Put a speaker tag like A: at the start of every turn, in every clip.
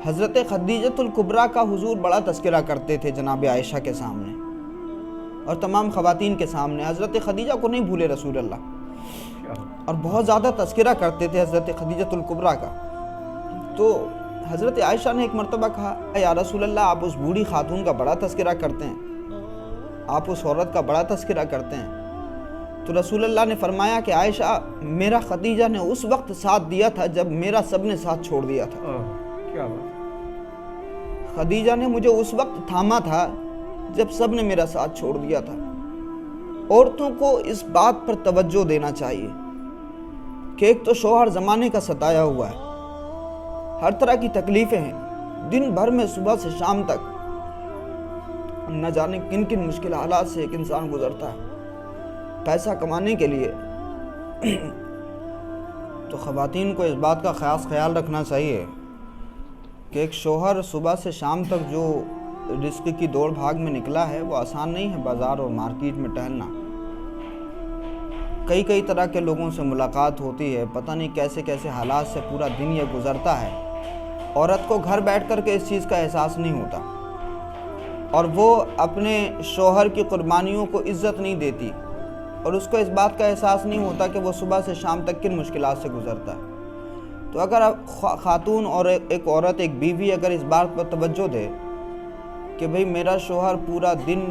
A: حضرت خدیجۃ الکبریٰ کا حضور بڑا تذکرہ کرتے تھے جناب عائشہ کے سامنے اور تمام خواتین کے سامنے. حضرت خدیجہ کو نہیں بھولے رسول اللہ, اور بہت زیادہ تذکرہ کرتے تھے حضرت خدیجۃ الکبریٰ کا. تو حضرت عائشہ نے ایک مرتبہ کہا, یا رسول اللہ آپ اس بوڑھی خاتون کا بڑا تذکرہ کرتے ہیں, آپ اس عورت کا بڑا تذکرہ کرتے ہیں. تو رسول اللہ نے فرمایا کہ عائشہ, میرا خدیجہ نے اس وقت ساتھ دیا تھا جب میرا سب نے ساتھ چھوڑ دیا تھا.
B: کیا بات.
A: خدیجہ نے مجھے اس وقت تھاما تھا جب سب نے میرا ساتھ چھوڑ دیا تھا. عورتوں کو اس بات پر توجہ دینا چاہیے کہ ایک تو شوہر زمانے کا ستایا ہوا ہے, ہر طرح کی تکلیفیں ہیں, دن بھر میں صبح سے شام تک نہ جانے کن کن مشکل حالات سے ایک انسان گزرتا ہے پیسہ کمانے کے لیے. تو خواتین کو اس بات کا خاص خیال رکھنا چاہیے کہ ایک شوہر صبح سے شام تک جو رزق کی دوڑ بھاگ میں نکلا ہے وہ آسان نہیں ہے بازار اور مارکیٹ میں ٹہلنا. کئی طرح کے لوگوں سے ملاقات ہوتی ہے, پتہ نہیں کیسے کیسے حالات سے پورا دن یہ گزرتا ہے. عورت کو گھر بیٹھ کر کے اس چیز کا احساس نہیں ہوتا اور وہ اپنے شوہر کی قربانیوں کو عزت نہیں دیتی, اور اس کو اس بات کا احساس نہیں ہوتا کہ وہ صبح سے شام تک کن مشکلات سے گزرتا ہے. تو اگر خاتون اور ایک عورت, ایک بیوی اگر اس بات پر توجہ دے کہ بھئی میرا شوہر پورا دن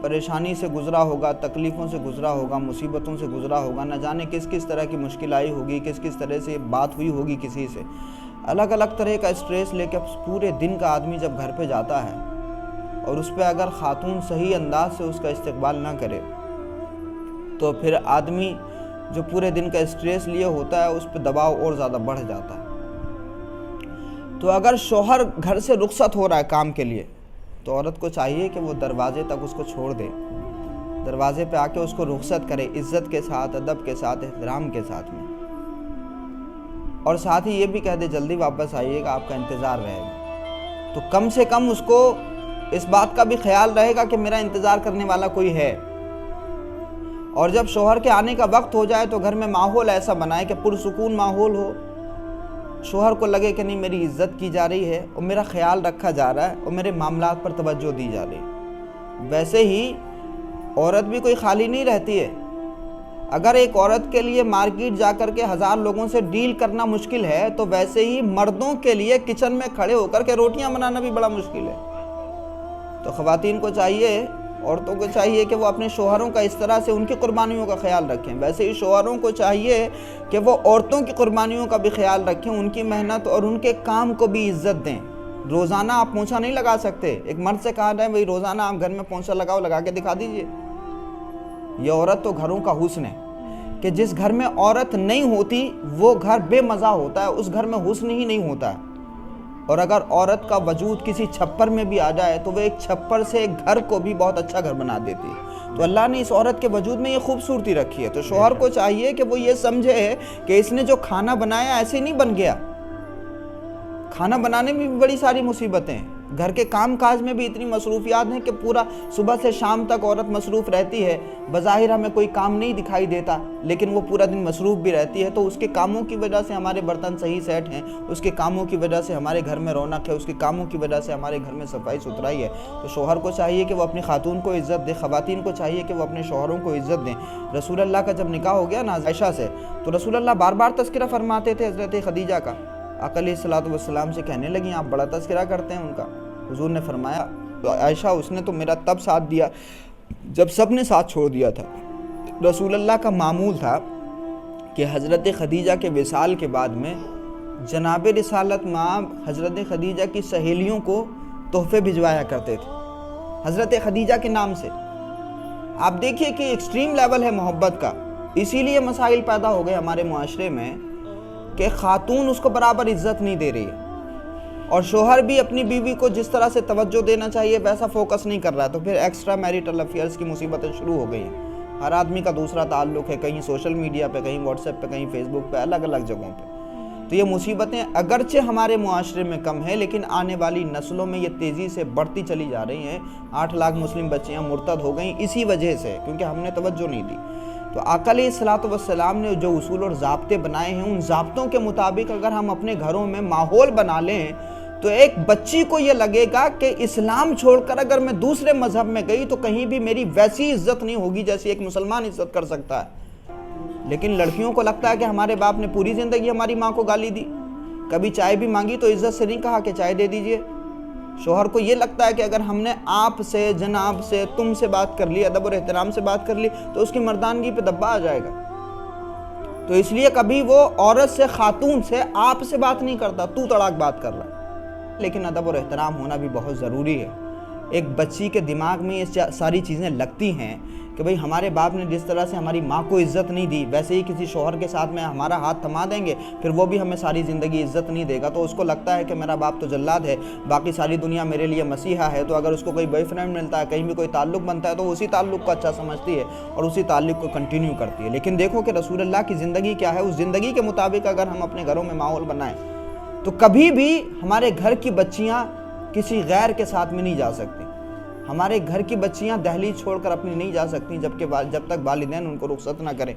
A: پریشانی سے گزرا ہوگا, تکلیفوں سے گزرا ہوگا, مصیبتوں سے گزرا ہوگا, نہ جانے کس طرح کی مشکل آئی ہوگی, کس طرح سے بات ہوئی ہوگی کسی سے, الگ الگ طرح کا اسٹریس لے کے پورے دن کا آدمی جب گھر پہ جاتا ہے اور اس پہ اگر خاتون صحیح انداز سے اس کا استقبال نہ کرے تو پھر آدمی جو پورے دن کا اسٹریس لیے ہوتا ہے اس پہ دباؤ اور زیادہ بڑھ جاتا ہے. تو اگر شوہر گھر سے رخصت ہو رہا ہے کام کے لیے تو عورت کو چاہیے کہ وہ دروازے تک اس کو چھوڑ دے, دروازے پہ آ کے اس کو رخصت کرے عزت کے ساتھ, ادب کے ساتھ, احترام کے ساتھ میں, اور ساتھ ہی یہ بھی کہہ دے جلدی واپس آئیے گا, آپ کا انتظار رہے گا. تو کم سے کم اس کو اس بات کا بھی خیال رہے گا کہ میرا انتظار کرنے والا کوئی ہے. اور جب شوہر کے آنے کا وقت ہو جائے تو گھر میں ماحول ایسا بنائے کہ پرسکون ماحول ہو, شوہر کو لگے کہ نہیں میری عزت کی جا رہی ہے اور میرا خیال رکھا جا رہا ہے اور میرے معاملات پر توجہ دی جا رہی ہے. ویسے ہی عورت بھی کوئی خالی نہیں رہتی ہے. اگر ایک عورت کے لیے مارکیٹ جا کر کے 1000 لوگوں سے ڈیل کرنا مشکل ہے تو ویسے ہی مردوں کے لیے کچن میں کھڑے ہو کر کے روٹیاں بنانا بھی بڑا مشکل ہے. تو خواتین کو چاہیے, عورتوں کو چاہیے کہ وہ اپنے شوہروں کا اس طرح سے ان کی قربانیوں کا خیال رکھیں. ویسے ہی شوہروں کو چاہیے کہ وہ عورتوں کی قربانیوں کا بھی خیال رکھیں, ان کی محنت اور ان کے کام کو بھی عزت دیں. روزانہ آپ پونچھا نہیں لگا سکتے. ایک مرد سے کہا جائے بھائی روزانہ آپ گھر میں پونچھا لگاؤ, لگا کے دکھا دیجئے. یہ عورت تو گھروں کا حسن ہے کہ جس گھر میں عورت نہیں ہوتی وہ گھر بے مزہ ہوتا ہے, اس گھر میں حسن ہی نہیں ہوتا ہے. اور اگر عورت کا وجود کسی چھپر میں بھی آ جائے تو وہ ایک چھپر سے ایک گھر کو بھی بہت اچھا گھر بنا دیتی ہے. تو اللہ نے اس عورت کے وجود میں یہ خوبصورتی رکھی ہے. تو شوہر کو چاہیے کہ وہ یہ سمجھے کہ اس نے جو کھانا بنایا ایسے نہیں بن گیا. کھانا بنانے میں بھی بڑی ساری مصیبتیں ہیں, گھر کے کام کاج میں بھی اتنی مصروفیات ہیں کہ پورا صبح سے شام تک عورت مصروف رہتی ہے. بظاہر ہمیں کوئی کام نہیں دکھائی دیتا لیکن وہ پورا دن مصروف بھی رہتی ہے. تو اس کے کاموں کی وجہ سے ہمارے برتن صحیح سیٹ ہیں, اس کے کاموں کی وجہ سے ہمارے گھر میں رونق ہے, اس کے کاموں کی وجہ سے ہمارے گھر میں صفائی ستھرائی ہے. تو شوہر کو چاہیے کہ وہ اپنی خاتون کو عزت دے, خواتین کو چاہیے کہ وہ اپنے شوہروں کو عزت دیں. رسول اللہ کا جب نکاح ہو گیا نا عائشہ سے تو رسول اللہ بار بار تذکرہ فرماتے تھے حضرت خدیجہ کا. آقا علیہ الصلوۃ والسلام سے کہنے لگیں آپ بڑا تذکرہ کرتے ہیں ان کا. حضور نے فرمایا عائشہ اس نے تو میرا تب ساتھ دیا جب سب نے ساتھ چھوڑ دیا تھا. رسول اللہ کا معمول تھا کہ حضرت خدیجہ کے وصال کے بعد میں جناب رسالت مآب حضرت خدیجہ کی سہیلیوں کو تحفے بھجوایا کرتے تھے حضرت خدیجہ کے نام سے. آپ دیکھیے کہ ایکسٹریم لیول ہے محبت کا. اسی لیے مسائل پیدا ہو گئے ہمارے معاشرے میں کہ خاتون اس کو برابر عزت نہیں دے رہی ہے اور شوہر بھی اپنی بیوی کو جس طرح سے توجہ دینا چاہیے ویسا فوکس نہیں کر رہا ہے. تو پھر ایکسٹرا میریٹل افیئرز کی مصیبتیں شروع ہو گئی ہیں. ہر آدمی کا دوسرا تعلق ہے, کہیں سوشل میڈیا پہ, کہیں واٹس ایپ پہ, کہیں فیس بک پہ, الگ الگ جگہوں پہ. تو یہ مصیبتیں اگرچہ ہمارے معاشرے میں کم ہیں لیکن آنے والی نسلوں میں یہ تیزی سے بڑھتی چلی جا رہی ہیں. 8 لاکھ مسلم بچیاں مرتد ہو گئیں اسی وجہ سے, کیونکہ ہم نے توجہ نہیں دی. تو آقا علیہ الصلوۃ والسلام نے جو اصول اور ضابطے بنائے ہیں ان ضابطوں کے مطابق اگر ہم اپنے گھروں میں ماحول بنا لیں تو ایک بچی کو یہ لگے گا کہ اسلام چھوڑ کر اگر میں دوسرے مذہب میں گئی تو کہیں بھی میری ویسی عزت نہیں ہوگی جیسی ایک مسلمان عزت کر سکتا ہے۔ لیکن لڑکیوں کو لگتا ہے کہ ہمارے باپ نے پوری زندگی ہماری ماں کو گالی دی، کبھی چائے بھی مانگی تو عزت سے نہیں کہا کہ چائے دے دیجئے۔ شوہر کو یہ لگتا ہے کہ اگر ہم نے آپ سے، جناب سے، تم سے بات کر لی، ادب اور احترام سے بات کر لی تو اس کی مردانگی پہ دبا آ جائے گا۔ تو اس لیے کبھی وہ عورت سے، خاتون سے آپ سے بات نہیں کرتا، تو تڑاک بات کر رہا۔ لیکن ادب اور احترام ہونا بھی بہت ضروری ہے۔ ایک بچی کے دماغ میں یہ ساری چیزیں لگتی ہیں کہ بھئی ہمارے باپ نے جس طرح سے ہماری ماں کو عزت نہیں دی، ویسے ہی کسی شوہر کے ساتھ میں ہمارا ہاتھ تھما دیں گے، پھر وہ بھی ہمیں ساری زندگی عزت نہیں دے گا، تو اس کو لگتا ہے کہ میرا باپ تو جلاد ہے، باقی ساری دنیا میرے لیے مسیحا ہے، تو اگر اس کو کوئی بوائے فرینڈ ملتا ہے، کہیں بھی کوئی تعلق بنتا ہے، تو وہ اسی تعلق کو اچھا سمجھتی ہے اور اسی تعلق کو کنٹینیو کرتی ہے۔ لیکن دیکھو کہ رسول اللہ کی زندگی کیا ہے، اس زندگی کے مطابق اگر ہم اپنے گھروں میں ماحول بنائیں تو کبھی بھی ہمارے گھر کی بچیاں کسی غیر کے ساتھ میں نہیں جا سکتی، ہمارے گھر کی بچیاں دہلیز چھوڑ کر اپنی نہیں جا سکتی جب تک والدین ان کو رخصت نہ کریں۔